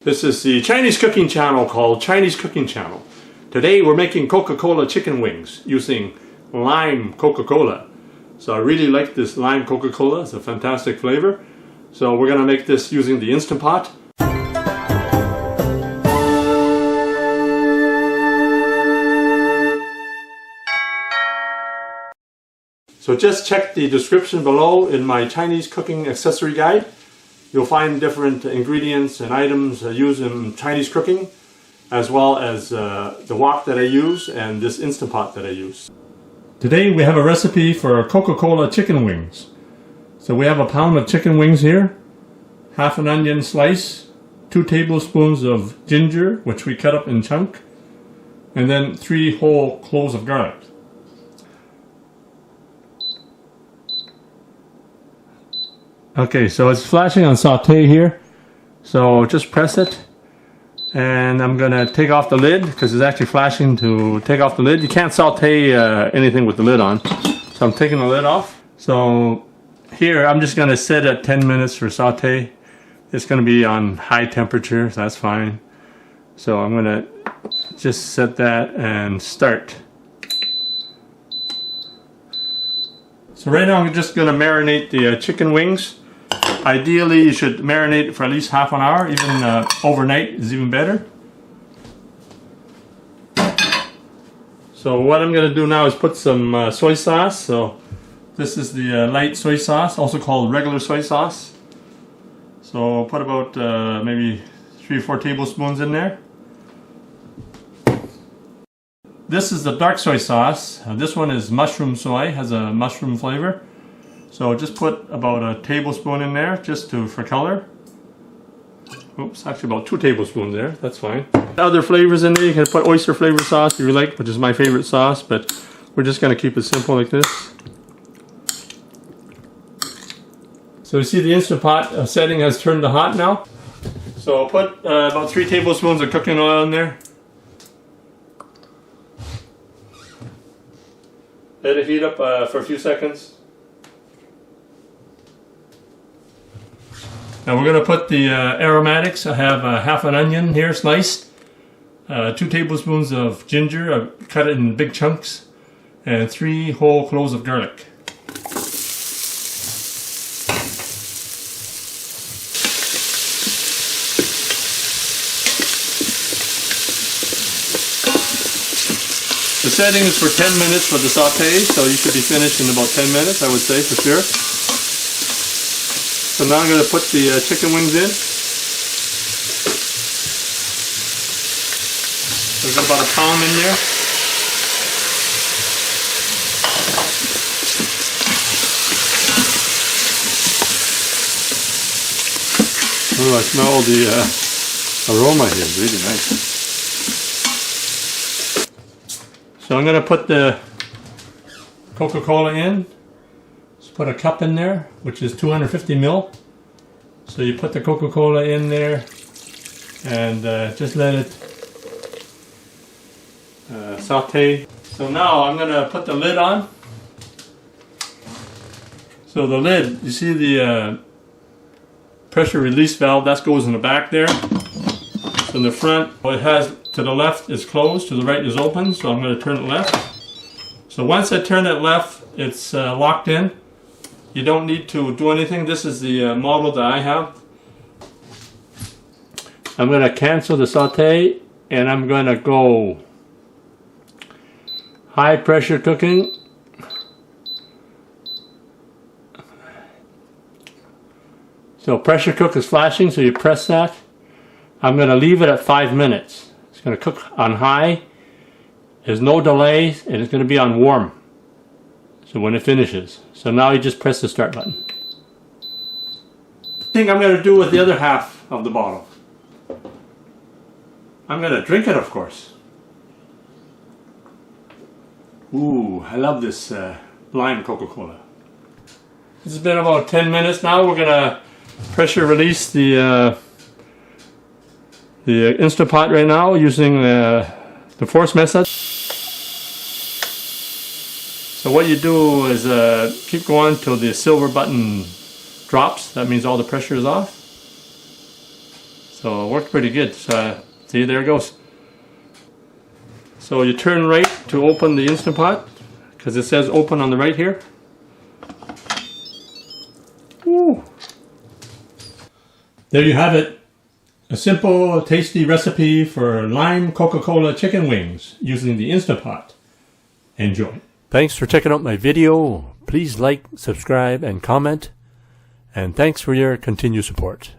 This is the Chinese cooking channel called Chinese Cooking Channel. Today we're making Coca Cola Chicken Wings using lime Coca Cola. So I really like this lime Coca Cola. It's a fantastic flavor. So we're going to make this using the Instant Pot. So just check the description below in my Chinese cooking accessory guide. You'll find different ingredients and items used in Chinese cooking, as well as the wok that I use and this Instant Pot that I use. Today we have a recipe for Coca Cola Chicken Wings. So we have a pound of chicken wings here, half an onion slice, 2 tablespoons of ginger, which we cut up in chunk, and then 3 whole cloves of garlic. Okay, so it's flashing on saute here, so just press it, and I'm gonna take off the lid because it's actually flashing to take off the lid. You can't saute anything with the lid on, so I'm taking the lid off. So here I'm just gonna set at 10 minutes for saute. It's gonna be on high temperature, so that's fine. So I'm gonna just set that and start. So right now I'm just gonna marinate the chicken wings. Ideally, you should marinate for at least half an hour. Even overnight is even better. So what I'm going to do now is put some soy sauce. So this is the light soy sauce, also called regular soy sauce. So I'll put about maybe 3 or 4 tablespoons in there. This is the dark soy sauce. This one is mushroom soy, has a mushroom flavor. So just put about a tablespoon in there, just for color. Oops, actually about 2 tablespoons there, that's fine. Other flavors in there, you can put oyster flavor sauce if you like, which is my favorite sauce, but we're just going to keep it simple like this. So you see the Instant Pot setting has turned to hot now. So I'll put about 3 tablespoons of cooking oil in there. Let it heat up for a few seconds. Now we're going to put the aromatics. I have half an onion here sliced, 2 tablespoons of ginger, I've cut it in big chunks, and 3 whole cloves of garlic. The setting is for 10 minutes for the saute, so you should be finished in about 10 minutes, I would say, for sure. So now I'm going to put the chicken wings in. There's about a pound in there. Oh, I smell the aroma here, it's really nice. So I'm going to put the Coca Cola in. Put a cup in there, which is 250 ml. So you put the Coca Cola in there and just let it saute. So now I'm going to put the lid on. So the lid, you see the pressure release valve, that goes in the back there. So in the front, what it has to the left is closed, to the right is open, so I'm going to turn it left. So once I turn it left, it's locked in. You don't need to do anything. This is the model that I have. I'm going to cancel the saute and I'm going to go high pressure cooking. So pressure cook is flashing, so you press that. I'm going to leave it at 5 minutes. It's going to cook on high. There's no delay and it's going to be on warm. So when it finishes. So now you just press the start button. I think I'm going to do with the other half of the bottle. I'm going to drink it, of course. Ooh, I love this lime Coca-Cola. This has been about 10 minutes now. We're going to pressure release the Instant Pot right now using the force method. So what you do is keep going till the silver button drops. That means all the pressure is off. So it worked pretty good. So, see, there it goes. So you turn right to open the Instant Pot, because it says open on the right here. Woo. There you have it. A simple, tasty recipe for lime Coca Cola chicken wings using the Instant Pot. Enjoy. Thanks for checking out my video. Please like, subscribe, and comment. And thanks for your continued support.